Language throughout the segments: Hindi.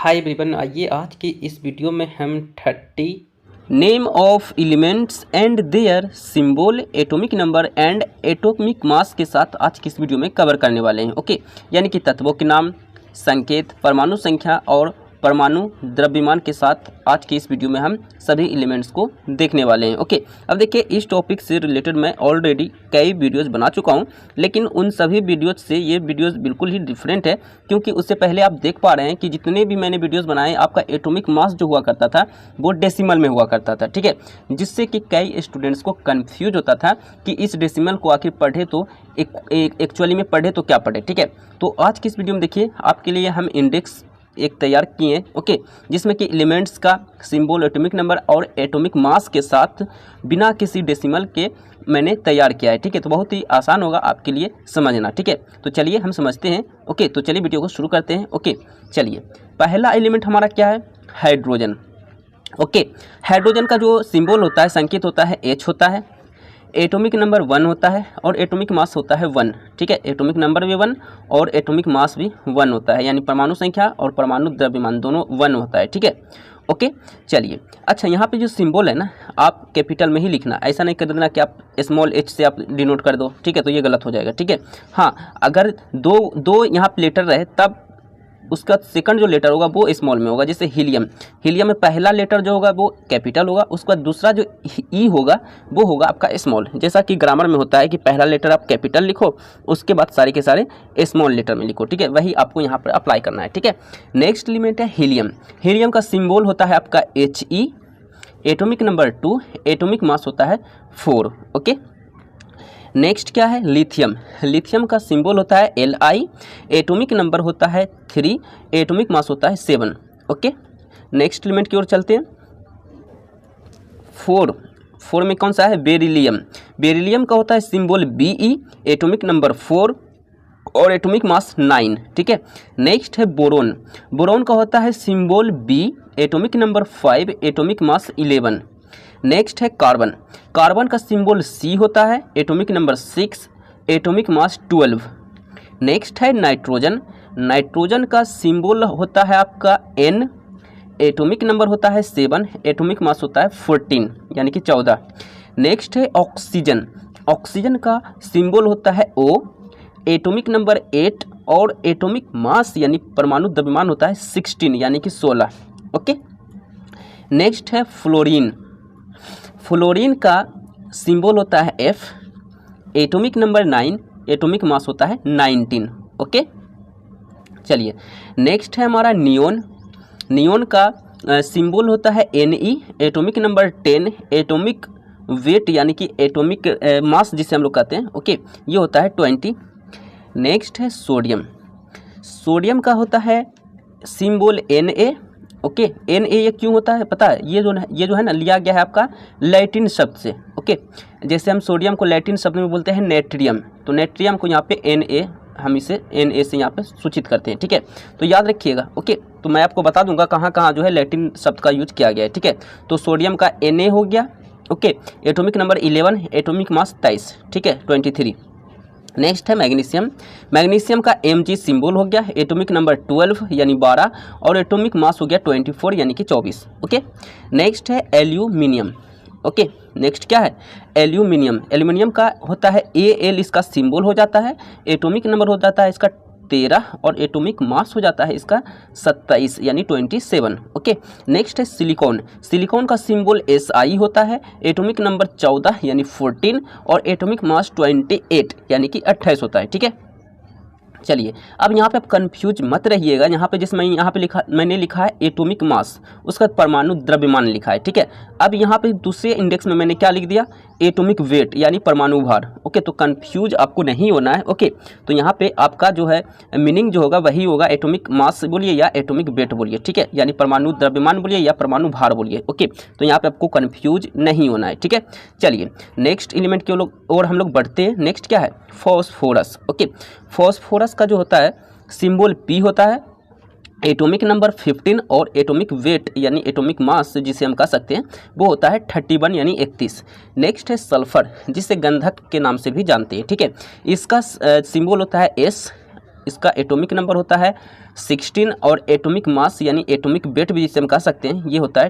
हाय एवरीवन, आइए आज की इस वीडियो में हम 30 name of elements and their symbol, atomic number and atomic mass के साथ आज की इस वीडियो में कवर करने वाले हैं। ओके, यानी कि तत्वों के नाम, संकेत, परमाणु संख्या और परमाणु द्रव्यमान के साथ आज की इस वीडियो में हम सभी एलिमेंट्स को देखने वाले हैं। ओके, अब देखिए इस टॉपिक से रिलेटेड मैं ऑलरेडी कई वीडियोस बना चुका हूं, लेकिन उन सभी वीडियोस से ये वीडियोस बिल्कुल ही डिफरेंट है, क्योंकि उससे पहले आप देख पा रहे हैं कि जितने भी मैंने वीडियोस बनाए आपका एटॉमिक मास जो हुआ करता था वो डेसिमल में हुआ करता था। ठीक है, जिससे कि कई स्टूडेंट्स को कन्फ्यूज होता था कि इस डेसिमल को आखिर पढ़े तो एक्चुअली में पढ़े तो क्या पढ़े। ठीक है, तो आज की इस वीडियो में देखिए आपके लिए हम इंडेक्स एक तैयार किए हैं। ओके, जिसमें कि एलिमेंट्स का सिंबल, एटॉमिक नंबर और एटॉमिक मास के साथ बिना किसी डेसिमल के मैंने तैयार किया है। ठीक है, तो बहुत ही आसान होगा आपके लिए समझना। ठीक है, तो चलिए हम समझते हैं। ओके, तो चलिए वीडियो को शुरू करते हैं। ओके, चलिए पहला एलिमेंट हमारा क्या है? हाइड्रोजन। ओके, हाइड्रोजन का जो सिंबल होता है, संकेत होता है H होता है, एटॉमिक नंबर 1 होता है और एटॉमिक मास होता है 1। ठीक है, एटॉमिक नंबर भी 1 और एटॉमिक मास भी 1 होता है, यानी परमाणु संख्या और परमाणु द्रव्यमान दोनों 1 होता है। ठीक है, ओके, चलिए अच्छा, यहाँ पे जो सिंबल है ना, आप कैपिटल में ही लिखना, ऐसा नहीं कर देना कि आप स्मॉल h से आप डिनोट कर दो। ठीक है, तो ये गलत हो जाएगा। ठीक है, हाँ, अगर दो यहाँ पे लेटर रहे तब उसका सेकंड जो लेटर होगा वो स्मॉल में होगा। जैसे हीलियम, हीलियम में पहला लेटर जो होगा वो कैपिटल होगा, उसका दूसरा जो ई होगा वो होगा आपका स्मॉल। जैसा कि ग्रामर में होता है कि पहला लेटर आप कैपिटल लिखो, उसके बाद सारे के सारे स्मॉल लेटर में लिखो। ठीक है, वही आपको यहाँ पर अप्लाई करना है। ठीक है, नेक्स्ट एलिमेंट है हीलियम। हीलियम का सिंबल होता है आपका He, atomic number 2, atomic mass होता है 4। ओके, नेक्स्ट क्या है? लिथियम। लिथियम का सिंबल होता है Li, एटॉमिक नंबर होता है 3, एटॉमिक मास होता है 7। ओके, नेक्स्ट एलिमेंट की ओर चलते हैं। 4 में कौन सा है? बेरिलियम। बेरिलियम का होता है सिंबल Be, एटॉमिक नंबर 4 और एटॉमिक मास 9। ठीक है, नेक्स्ट है बोरोन। बोरोन का होता है symbol B, atomic number 5, atomic mass 11। Next है कार्बन। कार्बन का सिंबल C होता है, atomic number 6, atomic mass 12। Next है नाइट्रोजन। नाइट्रोजन का सिंबल होता है आपका N, एटॉमिक नंबर होता है 7, एटॉमिक मास होता है 14 यानी कि 14। नेक्स्ट है ऑक्सीजन। ऑक्सीजन का सिंबल होता है O, एटॉमिक नंबर 8 और एटॉमिक मास यानी परमाणु द्रव्यमान होता है 16 यानी कि 16। ओके, नेक्स्ट है फ्लोरीन। फ्लोरीन का सिंबल होता है F, atomic number 9, atomic mass होता है 19। ओके, चलिए नेक्स्ट है हमारा नियोन। नियोन का सिंबल होता है Ne, atomic number 10, atomic weight यानी कि एटॉमिक मास जिसे हम लोग कहते हैं। ओके, ये होता है 20। नेक्स्ट है सोडियम। सोडियम का होता है सिंबल Na। ओके, Na ये क्यों होता है पता है? ये जो है ना, लिया गया है आपका लैटिन शब्द से। ओके, जैसे हम सोडियम को लैटिन शब्द में बोलते हैं नेट्रियम, तो नेट्रियम को यहाँ पे Na, हम इसे Na से यहाँ पे सूचित करते हैं। ठीक है, तो याद रखिएगा। ओके, तो मैं आपको बता दूंगा कहाँ कहाँ जो है लैटिन शब्द का यूज किया गया है। ठीक है, तो सोडियम का Na हो गया। Okay, atomic number 11, atomic mass 23। ठीक है, 23। नेक्स्ट है मैग्नीशियम। मैग्नीशियम का Mg सिंबल हो गया, एटॉमिक नंबर 12 यानी 12 और एटॉमिक मास हो गया 24 यानी कि 24। ओके, नेक्स्ट है एल्यूमिनियम। ओके, नेक्स्ट क्या है? एल्यूमिनियम। एल्यूमिनियम का होता है Al, इसका सिंबल हो जाता है, एटॉमिक नंबर हो जाता है इसका 13 और एटॉमिक मास हो जाता है इसका 27 यानी 27। ओके, नेक्स्ट है सिलिकॉन। सिलिकॉन का सिंबल Si होता है, एटॉमिक नंबर 14 यानी 14 और एटॉमिक मास 28 यानी कि 28 होता है। ठीक है, चलिए अब यहाँ पे आप कंफ्यूज मत रहिएगा। यहाँ पे जिसमें यहाँ पे मैंने लिखा है एटॉमिक मास, उसका परमाणु द्रव्यमान लिखा है। ठीक है, अब यहाँ पे दूसरे इंडेक्स में मैंने क्या लिख दिया? एटॉमिक वेट यानी परमाणु भार। ओके, तो कंफ्यूज आपको नहीं होना है। ओके, तो यहाँ पे आपका जो है मीनिंग जो होगा वही होगा, एटॉमिक मास बोलिए या एटॉमिक वेट बोलिए। ठीक है, यानी परमाणु द्रव्यमान बोलिए या परमाणु भार बोलिए। ओके, तो यहाँ पे आपको कंफ्यूज नहीं होना है। ठीक है, चलिए नेक्स्ट एलिमेंट के और हम लोग बढ़ते हैं। नेक्स्ट क्या है? फॉस्फोरस। ओके, फॉस्फोरस का जो होता है सिंबल P होता है, एटॉमिक नंबर 15 और एटॉमिक वेट यानी एटॉमिक मास जिसे हम कह सकते हैं वो होता है 31 यानी 31। नेक्स्ट है सल्फर, जिसे गंधक के नाम से भी जानते हैं। ठीक है, इसका सिंबल होता है S, इसका एटॉमिक नंबर होता है 16 और एटॉमिक मास यानी एटॉमिक वेट भी जिसे हम कह सकते हैं ये होता है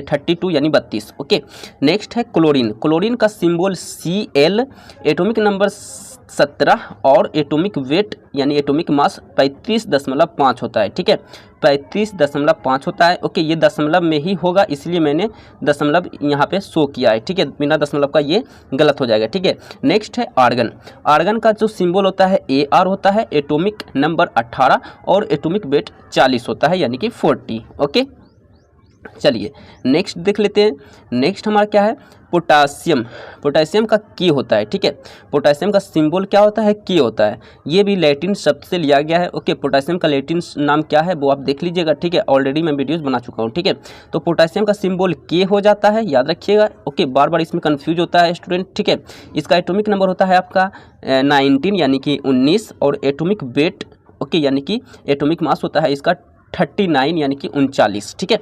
32 यानी 32। ओके, नेक्स्ट है क्लोरीन। क्लोरीन का सिंबल Cl, एटॉमिक नंबर 17 और एटॉमिक वेट यानी एटॉमिक मास 35.5 होता है। ठीक है, 35.5 होता है। ओके, ये दशमलव में ही होगा इसलिए मैंने दशमलव यहाँ पे शो किया है। ठीक है, बिना दशमलव का ये गलत हो जाएगा। ठीक है, नेक्स्ट है आर्गन। आर्गन का जो सिंबल होता है Ar होता है, एटॉमिक नंबर 18 और एटॉमिक वेट 40 होता है यानी कि 40। ओके, चलिए नेक्स्ट देख लेते हैं। नेक्स्ट हमारा क्या है, पोटासियम। पोटासियम का की होता है। ठीक है, पोटासियम का सिंबल क्या होता है, की होता है। ये भी लैटिन शब्द से लिया गया है। ओके, पोटासियम का लैटिन नाम क्या है वो आप देख लीजिएगा। ठीक है, ऑलरेडी मैं वीडियोस बना चुका हूँ। ठीक है, तो पोटासियम का सिंबल के हो जाता है, याद रखिएगा। ओके, बार बार इसमें कन्फ्यूज होता है स्टूडेंट। ठीक है, इसका एटॉमिक नंबर होता है आपका 19 यानी कि 19 और एटॉमिक वेट ओके यानी कि एटॉमिक मास होता है इसका 39 यानी कि 39। ठीक है,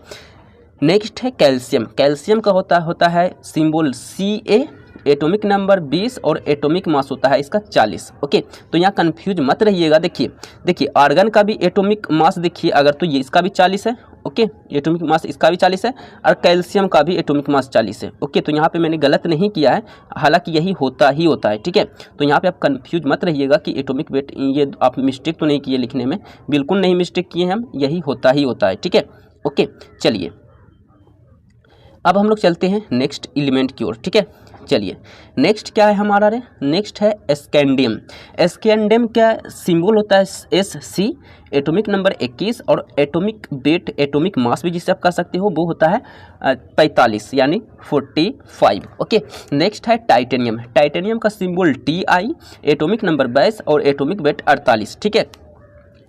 नेक्स्ट है कैल्शियम। कैल्शियम का होता है सिंबल Ca, एटॉमिक नंबर 20 और एटॉमिक मास होता है इसका 40। ओके, तो यहाँ कंफ्यूज मत रहिएगा। देखिए आर्गन का भी एटॉमिक मास देखिए अगर, तो ये इसका भी 40 है। ओके, एटॉमिक मास इसका भी 40 है और कैल्शियम का भी एटॉमिक मास 40 है। ओके, तो यहाँ पे मैंने गलत नहीं किया है, हालांकि यही होता है। ठीक है, तो यहाँ पे आप कंफ्यूज मत रहिएगा कि एटॉमिक वेट, ये आप मिस्टेक तो नहीं किए लिखने में, बिल्कुल नहीं मिस्टेक किए हम, यही होता है। ठीक है, ओके, चलिए अब हम लोग चलते हैं नेक्स्ट एलिमेंट की ओर। ठीक है, चलिए नेक्स्ट क्या है हमारा रे, नेक्स्ट है स्कैंडियम। स्कैंडियम का सिंबल होता है Sc, एटॉमिक नंबर 21 और एटॉमिक वेट एटॉमिक मास भी जिसे आप कह सकते हो वो होता है 45 यानी 45। ओके, नेक्स्ट है टाइटेनियम। टाइटेनियम का सिंबल Ti, एटॉमिक नंबर 22 और एटॉमिक वेट 48। ठीक है,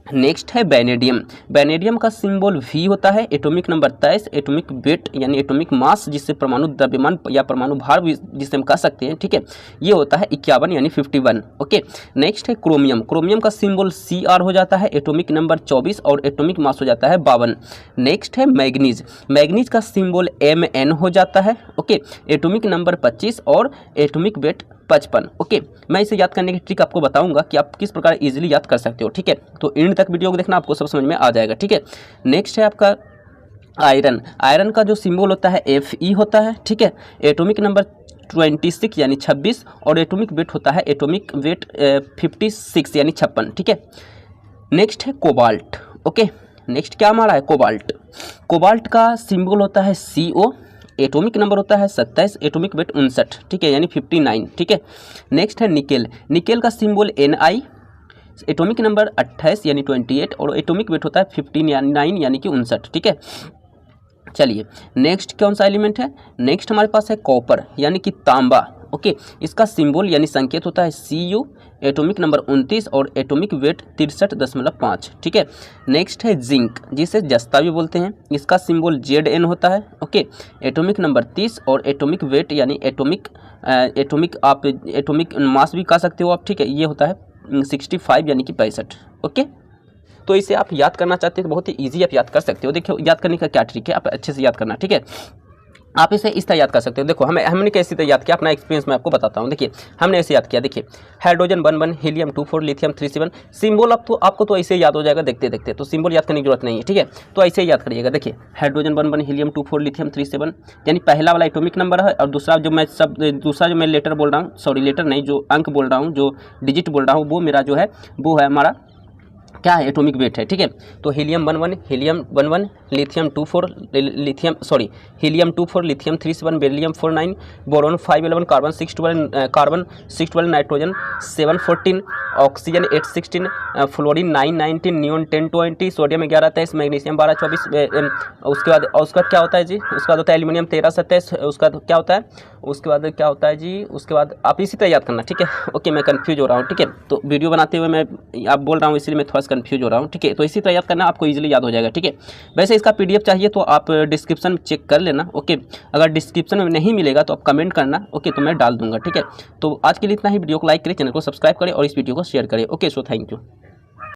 नेक्स्ट है वैनेडियम। वैनेडियम का सिंबल V होता है, एटॉमिक नंबर 23, एटॉमिक वेट यानी एटॉमिक मास जिससे परमाणु द्रव्यमान या परमाणु भार जिसे हम कह सकते हैं। ठीक है, ये होता है 51 यानी 51। ओके, नेक्स्ट है क्रोमियम। क्रोमियम का सिंबल Cr हो जाता है, एटॉमिक नंबर 24 और एटॉमिक मास हो जाता है 52। नेक्स्ट है मैग्नीज। मैग्नीज का सिंबल Mn हो जाता है। ओके, एटॉमिक नंबर 25 और एटॉमिक वेट 55। ओके, मैं इसे याद करने की ट्रिक आपको बताऊंगा कि आप किस प्रकार इजीली याद कर सकते हो। ठीक है, तो एंड तक वीडियो को देखना, आपको सब समझ में आ जाएगा। ठीक है, नेक्स्ट है आपका आयरन। आयरन का जो सिंबल होता है Fe होता है। ठीक है, एटॉमिक नंबर 26 यानी 26 और एटॉमिक वेट होता है एटॉमिक वेट 56 यानी 56। ठीक है, नेक्स्ट है कोबाल्ट। ओके, नेक्स्ट क्या हमारा है, कोबाल्ट। कोबाल्ट का सिंबल होता है Co, एटॉमिक नंबर होता है 27, एटॉमिक वेट 59। ठीक है, यानी 59। ठीक है, नेक्स्ट है निकेल। निकेल का सिंबल Ni, एटॉमिक नंबर 28 यानी 28 और एटॉमिक वेट होता है 59 यानी कि 59। ठीक है, चलिए नेक्स्ट कौन सा एलिमेंट है, नेक्स्ट हमारे पास है कॉपर यानी कि तांबा। ओके, इसका सिंबल यानी संकेत होता है Cu, एटॉमिक नंबर 29 और एटॉमिक वेट 63.5। ठीक है, नेक्स्ट है जिंक जिसे जस्ता भी बोलते हैं, इसका सिंबल Zn होता है। ओके, एटॉमिक नंबर 30 और एटॉमिक वेट यानी एटॉमिक मास भी कह सकते हो आप। ठीक है, ये होता है 65 यानी कि 65। ओके, तो इसे आप याद करना चाहते हैं तो बहुत ही ईजी आप याद कर सकते हो। देखिए याद करने का क्या ट्रिक है, आप अच्छे से याद करना। ठीक है, आप इसे इस तरह याद कर सकते हो। देखो हमने कैसे तरह याद किया, अपना एक्सपीरियंस मैं आपको बताता हूँ। देखिए हमने ऐसे याद किया, देखिए हाइड्रोजन 11, हीलियम 24, लिथियम 37। सिंबल आपको तो ऐसे याद हो जाएगा देखते देखते, तो सिंबल याद करने की जरूरत नहीं है। ठीक है, तो ऐसे याद करिएगा। देखिए हाइड्रोजन 11, हीलियम 24, लिथियम 37 यानी पहला वाला एटॉमिक नंबर है, और दूसरा जो मैं लेटर बोल रहा हूँ, सॉरी लेटर नहीं, जो अंक बोल रहा हूँ, जो डिजिट बोल रहा हूँ, वो मेरा जो है वो है हमारा क्या है, एटॉमिक वेट है। ठीक है, तो helium 11, lithium 24, helium 24, lithium 37, beryllium 49, boron 511, carbon 612, nitrogen 714, oxygen 816, fluorine 919, neon 1020, sodium 1123, magnesium 1224। उसके बाद क्या होता है जी, उसके बाद होता है एल्यूमिनियम 1327। उसके बाद क्या होता है जी, उसके बाद आप इसी तरह याद करना। ठीक है, ओके, मैं कंफ्यूज हो रहा हूँ। ठीक है, तो वीडियो बनाते हुए मैं आप बोल रहा हूँ इसलिए मैं थोड़ा सा कंफ्यूज हो रहा हूँ। ठीक है, तो इसी तरह याद करना, आपको इजीली याद हो जाएगा। ठीक है, वैसे इसका PDF चाहिए तो आप डिस्क्रिप्शन में चेक कर लेना। ओके, अगर डिस्क्रिप्शन में नहीं मिलेगा तो आप कमेंट करना। ओके, तो मैं डाल दूंगा। ठीक है, तो आज के लिए इतना ही। वीडियो को लाइक करें, चैनल को सब्सक्राइब करें और इस वीडियो को शेयर करें। Okay, so thank you.